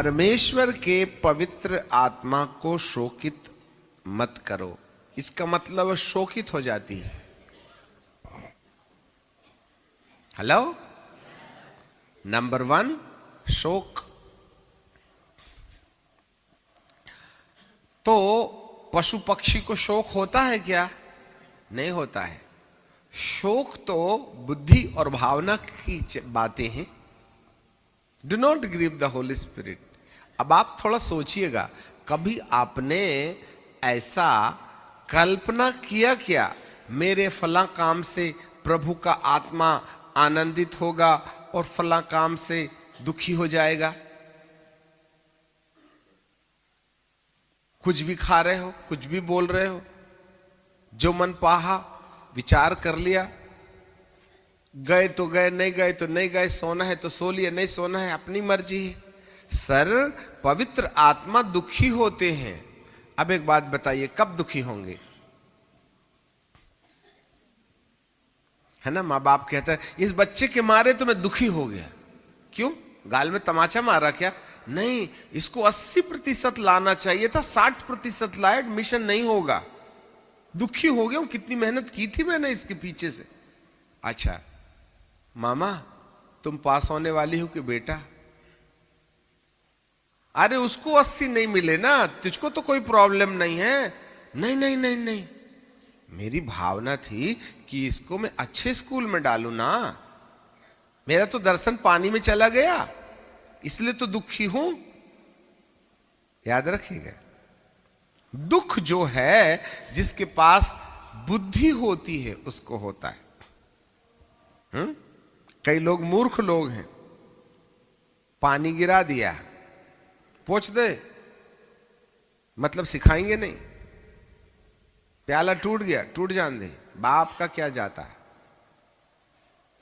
परमेश्वर के पवित्र आत्मा को शोकित मत करो। इसका मतलब शोकित हो जाती है। हेलो, नंबर 1 शोक। तो पशु पक्षी को शोक होता है क्या? नहीं होता है। शोक तो बुद्धि और भावना की बातें हैं। Do not grieve the Holy Spirit. अब आप थोड़ा सोचिएगा, कभी आपने ऐसा कल्पना किया क्या, मेरे फला काम से प्रभु का आत्मा आनंदित होगा और फला काम से दुखी हो जाएगा? कुछ भी खा रहे हो, कुछ भी बोल रहे हो, जो मन पाहा विचार कर लिया, गए तो गए, नहीं गए तो नहीं गए, सोना है तो सो लिया, नहीं सोना है अपनी मर्जी है। सर, पवित्र आत्मा दुखी होते हैं। अब एक बात बताइए, कब दुखी होंगे? है ना, माँ बाप कहता है इस बच्चे के मारे तो मैं दुखी हो गया। क्यों? गाल में तमाचा मारा क्या? नहीं, इसको 80% लाना चाहिए था, 60% लाया, एडमिशन नहीं होगा। दुखी हो गया हूं, कितनी मेहनत की थी मैंने इसके पीछे से। अच्छा मामा, तुम पास होने वाली हो कि बेटा? अरे उसको 80 नहीं मिले ना, तुझको तो कोई प्रॉब्लम नहीं है। नहीं नहीं नहीं नहीं, मेरी भावना थी कि इसको मैं अच्छे स्कूल में डालूं ना। मेरा तो दर्शन पानी में चला गया, इसलिए तो दुखी हूं। याद रखिएगा, दुख जो है जिसके पास बुद्धि होती है उसको होता है। कई लोग मूर्ख लोग हैं, पानी गिरा दिया, पोंछ दे, मतलब सिखाएंगे नहीं। प्याला टूट गया, टूट जान दे, बाप का क्या जाता है।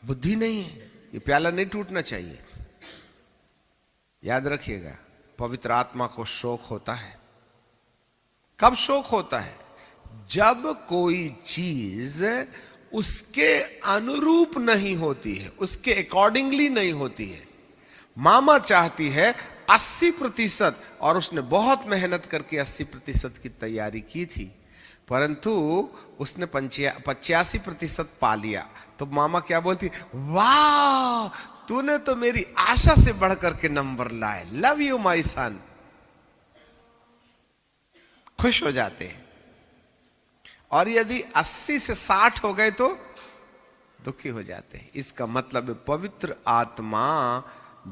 बुद्धि नहीं है, ये प्याला नहीं टूटना चाहिए। याद रखिएगा, पवित्र आत्मा को शोक होता है। कब शोक होता है? जब कोई चीज उसके अनुरूप नहीं होती है, उसके अकॉर्डिंगली नहीं होती है। मामा चाहती है 80% और उसने बहुत मेहनत करके 80% की तैयारी की थी, परंतु उसने 85% पा लिया। तो मामा क्या बोलती? वाह, तूने तो मेरी आशा से बढ़कर के नंबर लाए, लव यू माय सन। खुश हो जाते हैं। और यदि 80 से 60 हो गए तो दुखी हो जाते हैं। इसका मतलब पवित्र आत्मा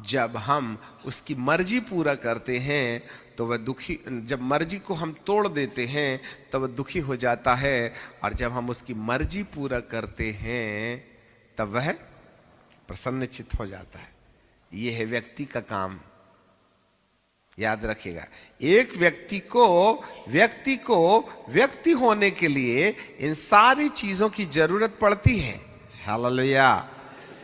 जब हम उसकी मर्जी पूरा करते हैं तो वह दुखी, जब मर्जी को हम तोड़ देते हैं तो वह दुखी हो जाता है, और जब हम उसकी मर्जी पूरा करते हैं तब वह प्रसन्नचित्त हो जाता है। यह है व्यक्ति का काम। याद रखिएगा, एक व्यक्ति को व्यक्ति होने के लिए इन सारी चीजों की जरूरत पड़ती है। हालेलुया।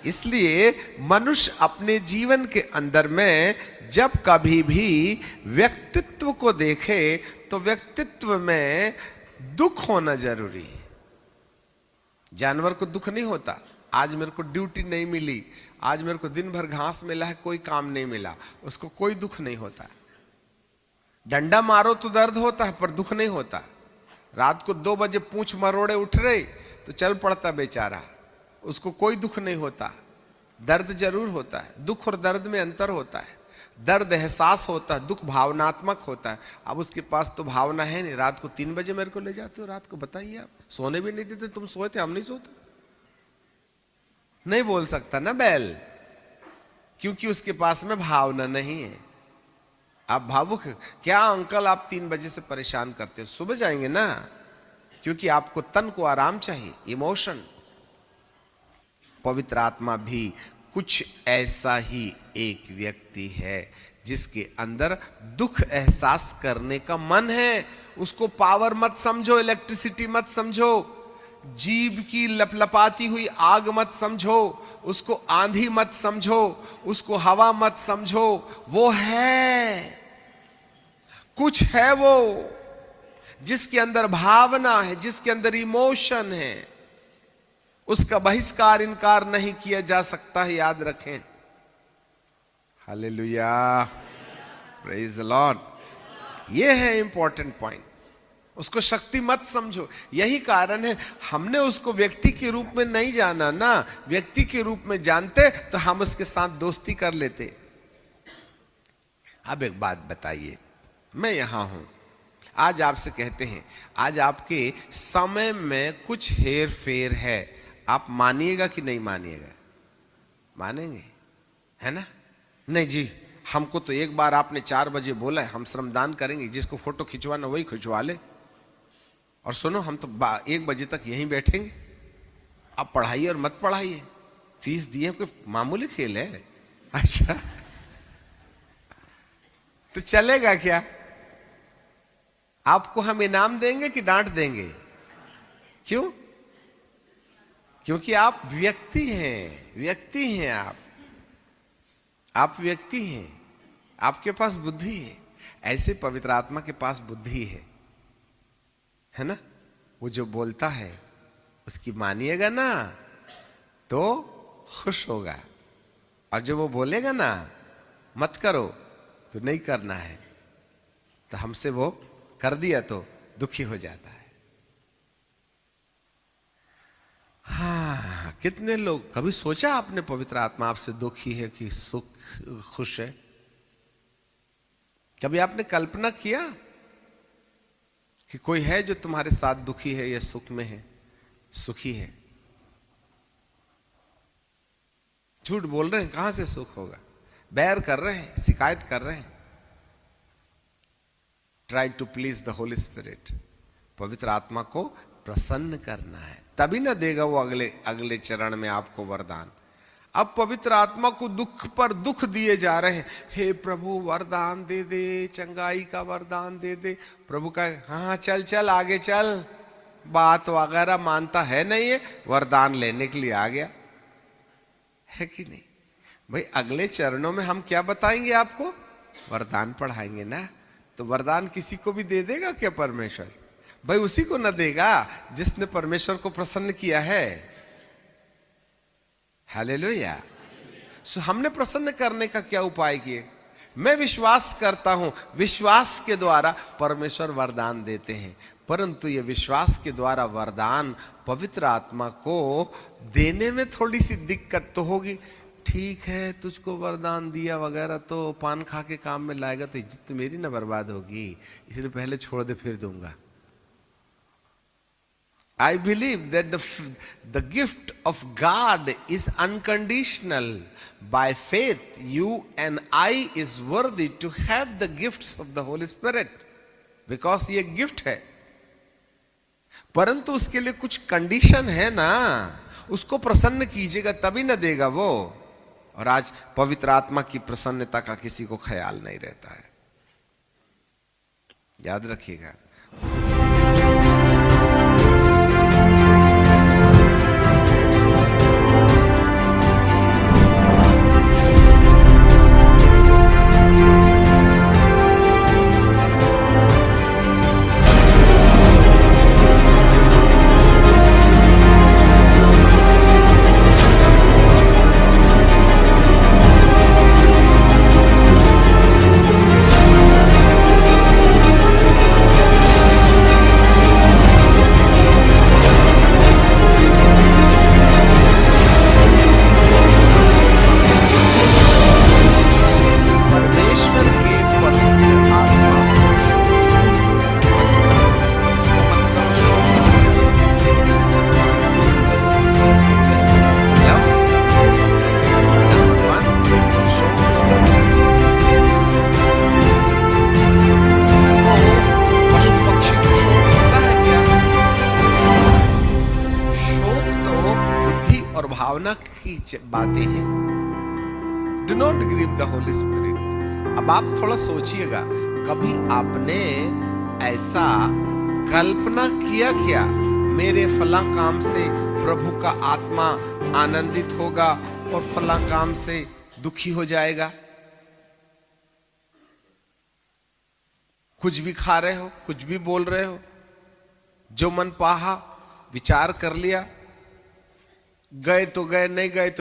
इसलिए मनुष्य अपने जीवन के अंदर में जब कभी भी व्यक्तित्व को देखे तो व्यक्तित्व में दुख होना जरूरी है। जानवर को दुख नहीं होता, आज मेरे को ड्यूटी नहीं मिली, आज मेरे को दिन भर घास मिला है, कोई काम नहीं मिला, उसको कोई दुख नहीं होता। डंडा मारो तो दर्द होता है पर दुख नहीं होता। रात को 2 बजे पूंछ मरोड़े उठ रहे तो चल पड़ता बेचारा, उसको कोई दुख नहीं होता। दर्द जरूर होता है, दुख और दर्द में अंतर होता है। दर्द एहसास होता है, दुख भावनात्मक होता है। अब उसके पास तो भावना है नहीं। रात को 3 बजे मेरे को ले जाते हो, रात को बताइए, आप सोने भी नहीं देते, तुम सोए थे, हम नहीं सोते। नहीं बोल सकता ना बैल, क्योंकि उसके पास में भावना नहीं है। आप भावुक, क्या अंकल आप 3 बजे से परेशान करते हो? सुबह जाएंगे ना, क्योंकि आपको तन को आराम चाहिए, इमोशन। पवित्र आत्मा भी कुछ ऐसा ही एक व्यक्ति है जिसके अंदर दुख एहसास करने का मन है। उसको पावर मत समझो, इलेक्ट्रिसिटी मत समझो, जीभ की लपलपाती हुई आग मत समझो, उसको आंधी मत समझो, उसको हवा मत समझो। वो है, कुछ है वो जिसके अंदर भावना है, जिसके अंदर इमोशन है। उसका बहिष्कार, इनकार नहीं किया जा सकता है। याद रखें। हालेलुया। Praise the Lord. ये है इंपॉर्टेंट पॉइंट। उसको शक्ति मत समझो। यही कारण है हमने उसको व्यक्ति के रूप में नहीं जाना ना। व्यक्ति के रूप में जानते तो हम उसके साथ दोस्ती कर लेते। अब एक बात बताइए, मैं यहां हूं, आज आपसे कहते हैं आज आपके समय में कुछ हेर फेर है, आप मानिएगा कि नहीं मानिएगा? मानेंगे, है ना? नहीं जी, हमको तो एक बार आपने 4 बजे बोला है, हम श्रमदान करेंगे, जिसको फोटो खिंचवाना वही खिंचवा ले। और सुनो, हम तो 1 बजे तक यहीं बैठेंगे, आप पढ़ाइए और मत पढ़ाइए, फीस दिए, कोई मामूली खेल है? अच्छा, तो चलेगा क्या? आपको हम इनाम देंगे कि डांट देंगे? क्यों? क्योंकि आप व्यक्ति हैं, व्यक्ति हैं आप व्यक्ति हैं, आपके पास बुद्धि है। ऐसे पवित्र आत्मा के पास बुद्धि है ना? वो जो बोलता है उसकी मानिएगा ना तो खुश होगा, और जो वो बोलेगा ना मत करो तो नहीं करना है, तो हमसे वो कर दिया तो दुखी हो जाता है। हाँ, कितने लोग, कभी सोचा आपने पवित्र आत्मा आपसे दुखी है कि सुख खुश है? कभी आपने कल्पना किया कि कोई है जो तुम्हारे साथ दुखी है या सुख में है, सुखी है? झूठ बोल रहे हैं, कहां से सुख होगा? बैर कर रहे हैं, शिकायत कर रहे हैं। Try to please the Holy Spirit. पवित्र आत्मा को प्रसन्न करना है, तभी ना देगा वो अगले चरण में आपको वरदान। अब पवित्र आत्मा को दुख पर दुख दिए जा रहे हैं। हे प्रभु वरदान दे दे, चंगाई का वरदान दे दे। प्रभु का हाँ चल चल आगे चल, बात वगैरह मानता है नहीं है, वरदान लेने के लिए आ गया है कि नहीं? भाई अगले चरणों में हम क्या बताएंगे आपको? वरदान पढ़ाएंगे ना। तो वरदान किसी को भी दे देगा क्या परमेश्वर? भाई उसी को न देगा जिसने परमेश्वर को प्रसन्न किया है। हालेलुया। सो हमने प्रसन्न करने का क्या उपाय किए? मैं विश्वास करता हूं, विश्वास के द्वारा परमेश्वर वरदान देते हैं, परंतु ये विश्वास के द्वारा वरदान पवित्र आत्मा को देने में थोड़ी सी दिक्कत तो होगी। ठीक है, तुझको वरदान दिया वगैरह तो पान खा के काम में लाएगा तो इज्जत तो मेरी ना बर्बाद होगी, इसलिए पहले छोड़ दे फिर दूंगा। I believe that the gift of God is unconditional. By faith, you and I is worthy to have the gifts of the Holy Spirit, because ये गिफ्ट है। परंतु उसके लिए कुछ कंडीशन है ना, उसको प्रसन्न कीजिएगा तभी ना देगा वो। और आज पवित्र आत्मा की प्रसन्नता का किसी को ख्याल नहीं रहता है, याद रखिएगा। भावना की बातें हैं। Do not grieve the Holy Spirit. अब आप थोड़ा सोचिएगा, कभी आपने ऐसा कल्पना किया क्या, मेरे फला काम से प्रभु का आत्मा आनंदित होगा और फला काम से दुखी हो जाएगा? कुछ भी खा रहे हो, कुछ भी बोल रहे हो, जो मन पाहा विचार कर लिया, गए तो गए, नहीं गए तो